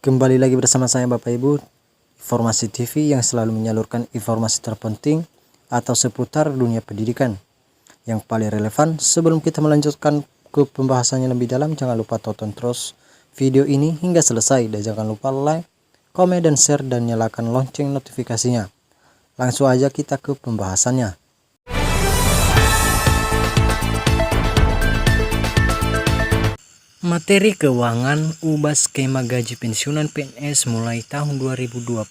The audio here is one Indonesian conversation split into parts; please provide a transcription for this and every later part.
Kembali lagi bersama saya Bapak Ibu, Informasi TV yang selalu menyalurkan informasi terpenting atau seputar dunia pendidikan yang paling relevan. Sebelum kita melanjutkan ke pembahasannya lebih dalam, jangan lupa tonton terus video ini hingga selesai dan jangan lupa like, komen, dan share dan nyalakan lonceng notifikasinya. Langsung aja kita ke pembahasannya. Materi keuangan ubah skema gaji pensiunan PNS mulai tahun 2025.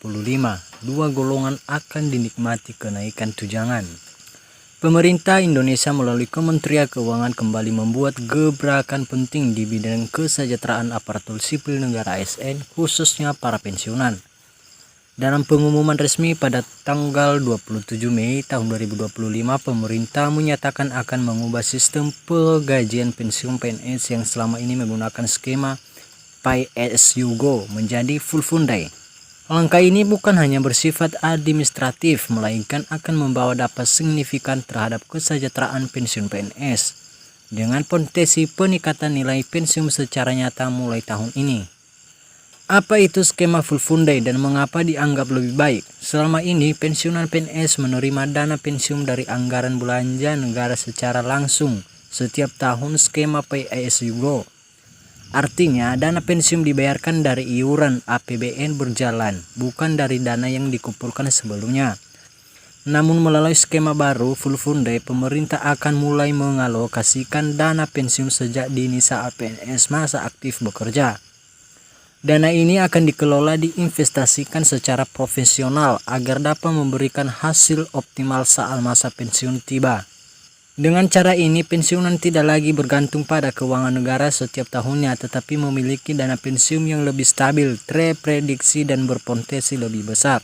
Dua golongan akan dinikmati kenaikan tunjangan. Pemerintah Indonesia melalui Kementerian Keuangan kembali membuat gebrakan penting di bidang kesejahteraan aparatur sipil negara ASN, khususnya para pensiunan. Dalam pengumuman resmi pada tanggal 27 Mei tahun 2025, pemerintah menyatakan akan mengubah sistem penggajian pensiun PNS yang selama ini menggunakan skema Pay as you go menjadi full fundai. Langkah ini bukan hanya bersifat administratif, melainkan akan membawa dampak signifikan terhadap kesejahteraan pensiun PNS dengan potensi peningkatan nilai pensiun secara nyata mulai tahun ini. Apa itu skema full fundai dan mengapa dianggap lebih baik? Selama ini, pensiunan PNS menerima dana pensiun dari anggaran belanja negara secara langsung setiap tahun skema Pay as you go. Artinya, dana pensiun dibayarkan dari iuran APBN berjalan, bukan dari dana yang dikumpulkan sebelumnya. Namun melalui skema baru full fundai, pemerintah akan mulai mengalokasikan dana pensiun sejak dini saat PNS masa aktif bekerja. Dana ini akan dikelola diinvestasikan secara profesional agar dapat memberikan hasil optimal saat masa pensiun tiba. Dengan cara ini, pensiunan tidak lagi bergantung pada keuangan negara setiap tahunnya, tetapi memiliki dana pensiun yang lebih stabil, terprediksi, dan berpotensi lebih besar.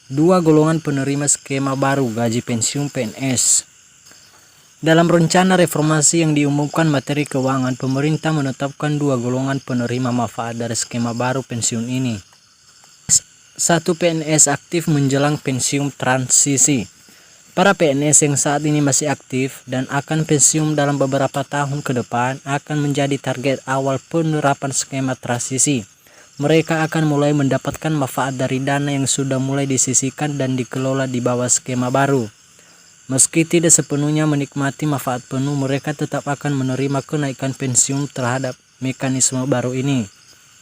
Dua golongan penerima skema baru gaji pensiun PNS. Dalam rencana reformasi yang diumumkan Materi Keuangan, pemerintah menetapkan dua golongan penerima manfaat dari skema baru pensiun ini. 1. PNS aktif menjelang pensiun transisi. Para PNS yang saat ini masih aktif dan akan pensiun dalam beberapa tahun ke depan akan menjadi target awal penerapan skema transisi. Mereka akan mulai mendapatkan manfaat dari dana yang sudah mulai disisihkan dan dikelola di bawah skema baru. Meski tidak sepenuhnya menikmati manfaat penuh, mereka tetap akan menerima kenaikan pensiun terhadap mekanisme baru ini.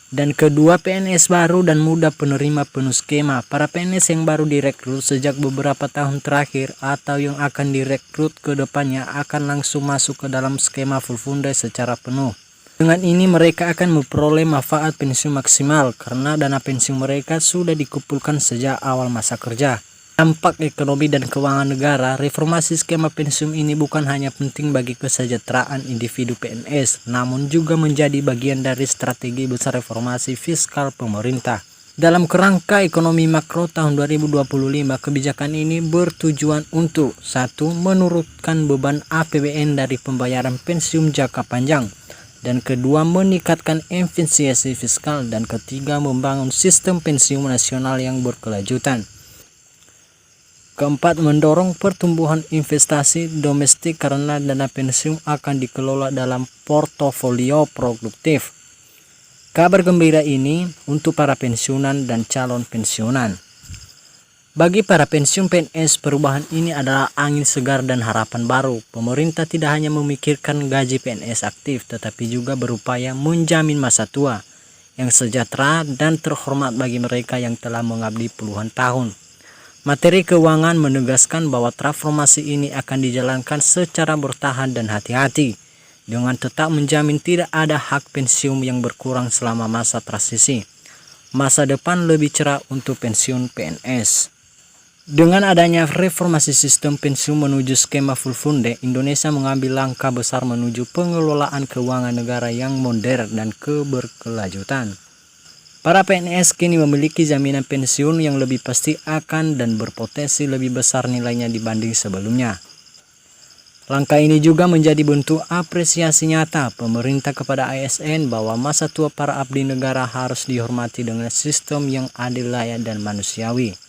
Dan kedua, PNS baru dan muda penerima penuh skema. Para PNS yang baru direkrut sejak beberapa tahun terakhir atau yang akan direkrut ke depannya akan langsung masuk ke dalam skema full fundai secara penuh. Dengan ini mereka akan memperoleh manfaat pensiun maksimal karena dana pensiun mereka sudah dikumpulkan sejak awal masa kerja. Dampak ekonomi dan keuangan negara, reformasi skema pensiun ini bukan hanya penting bagi kesejahteraan individu PNS, namun juga menjadi bagian dari strategi besar reformasi fiskal pemerintah. Dalam kerangka ekonomi makro tahun 2025, kebijakan ini bertujuan untuk 1. Menurunkan beban APBN dari pembayaran pensiun jangka panjang, dan kedua, meningkatkan efisiensi fiskal, dan ketiga, membangun sistem pensiun nasional yang berkelanjutan. Keempat, mendorong pertumbuhan investasi domestik karena dana pensiun akan dikelola dalam portofolio produktif. Kabar gembira ini untuk para pensiunan dan calon pensiunan. Bagi para pensiun PNS, perubahan ini adalah angin segar dan harapan baru. Pemerintah tidak hanya memikirkan gaji PNS aktif, tetapi juga berupaya menjamin masa tua yang sejahtera dan terhormat bagi mereka yang telah mengabdi puluhan tahun. Materi Keuangan menegaskan bahwa transformasi ini akan dijalankan secara bertahap dan hati-hati, dengan tetap menjamin tidak ada hak pensiun yang berkurang selama masa transisi. Masa depan lebih cerah untuk pensiun PNS. Dengan adanya reformasi sistem pensiun menuju skema full fundai, Indonesia mengambil langkah besar menuju pengelolaan keuangan negara yang modern dan berkelanjutan. Para PNS kini memiliki jaminan pensiun yang lebih pasti akan dan berpotensi lebih besar nilainya dibanding sebelumnya. Langkah ini juga menjadi bentuk apresiasi nyata pemerintah kepada ASN bahwa masa tua para abdi negara harus dihormati dengan sistem yang adil, layak, dan manusiawi.